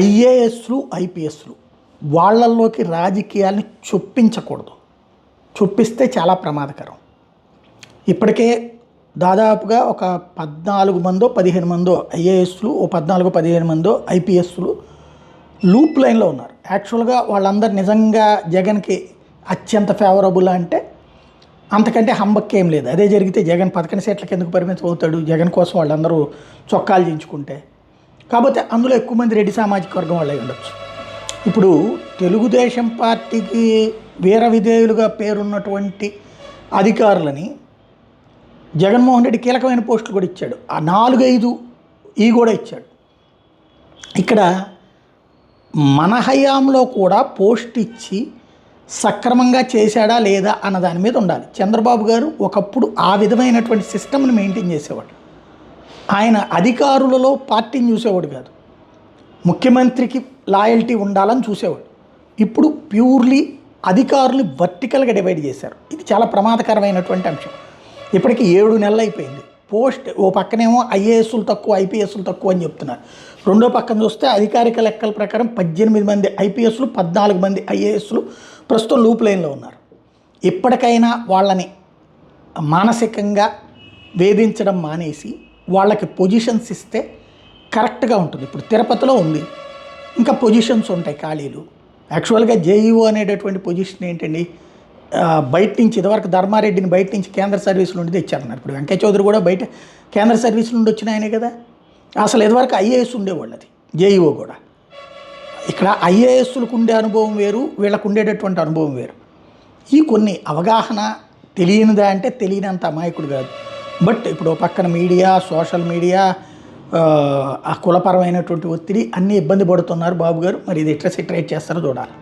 ఐఏఎస్లు ఐపీఎస్లు వాళ్ళల్లోకి రాజకీయాల్ని చొప్పించకూడదు. చొప్పిస్తే చాలా ప్రమాదకరం. ఇప్పటికే దాదాపుగా ఒక 14 మందో 15 మందో ఐఏఎస్లు, ఓ 14-15 మందో ఐపీఎస్లు లూప్ లైన్లో ఉన్నారు. యాక్చువల్గా వాళ్ళందరూ నిజంగా జగన్కి అత్యంత ఫేవరబుల్ అంటే అంతకంటే హంబక్కేం లేదు. అదే జరిగితే జగన్ 11 సీట్లకి ఎందుకు పరిమితం అవుతాడు? జగన్ కోసం వాళ్ళందరూ చొక్కాలు దించుకుంటే. కాకపోతే అందులో ఎక్కువ మంది రెడ్డి సామాజిక వర్గం వాళ్ళే ఉండొచ్చు. ఇప్పుడు తెలుగుదేశం పార్టీకి వీర విధేయులుగా పేరున్నటువంటి అధికారులని జగన్మోహన్ రెడ్డి కీలకమైన పోస్టులు కూడా ఇచ్చాడు. ఆ 4-5 ఈ కూడా ఇచ్చాడు. ఇక్కడ మన హయాంలో కూడా పోస్ట్ ఇచ్చి సక్రమంగా చేశాడా లేదా అన్న దాని మీద ఉండాలి. చంద్రబాబు గారు ఒకప్పుడు ఆ విధమైనటువంటి సిస్టమ్ని మెయింటైన్ చేసేవాడు. ఆయన అధికారులలో పార్టీని చూసేవాడు కాదు, ముఖ్యమంత్రికి లాయల్టీ ఉండాలని చూసేవాడు. ఇప్పుడు ప్యూర్లీ అధికారులు వర్టికల్గా డివైడ్ చేశారు. ఇది చాలా ప్రమాదకరమైనటువంటి అంశం. ఇప్పటికి 7 నెలలు అయిపోయింది. పోస్ట్ ఓ పక్కనేమో ఐఏఎస్లు తక్కువ ఐపీఎస్లు తక్కువ అని చెప్తున్నారు. రెండో పక్కన చూస్తే అధికారిక లెక్కల ప్రకారం 18 మంది ఐపీఎస్లు 14 మంది ఐఏఎస్లు ప్రస్తుతం లూప్ లైన్లో ఉన్నారు. ఇప్పటికైనా వాళ్ళని మానసికంగా వేధించడం మానేసి వాళ్ళకి పొజిషన్స్ ఇస్తే కరెక్ట్గా ఉంటుంది. ఇప్పుడు తిరుపతిలో ఉంది, ఇంకా పొజిషన్స్ ఉంటాయి ఖాళీలు. యాక్చువల్గా జేఈఓ అనేటటువంటి పొజిషన్ ఏంటండి, బయట నుంచి ఇదివరకు ధర్మారెడ్డిని బయట నుంచి కేంద్ర సర్వీస్ నుండి తెచ్చారన్నారు. ఇప్పుడు వెంకయ్య చౌదరి కూడా బయట కేంద్ర సర్వీస్ నుండి వచ్చిన ఆయనే కదా. అసలు ఇదివరకు ఐఏఎస్ ఉండేవాళ్ళు, అది జేఈఓ కూడా. ఇక్కడ ఐఏఎస్లకు ఉండే అనుభవం వేరు, వీళ్ళకు ఉండేటటువంటి అనుభవం వేరు. ఈ కొన్ని అవగాహన తెలియనిదా అంటే తెలియనంత అమాయకుడు కాదు. బట్ ఇప్పుడు పక్కన మీడియా, సోషల్ మీడియా, ఆ కులపరమైనటువంటి ఒత్తిడి అన్నీ ఇబ్బంది పడుతున్నారు బాబు గారు. మరి ఇది ఎట్లా సెటరేట్ చేస్తారో చూడాలి.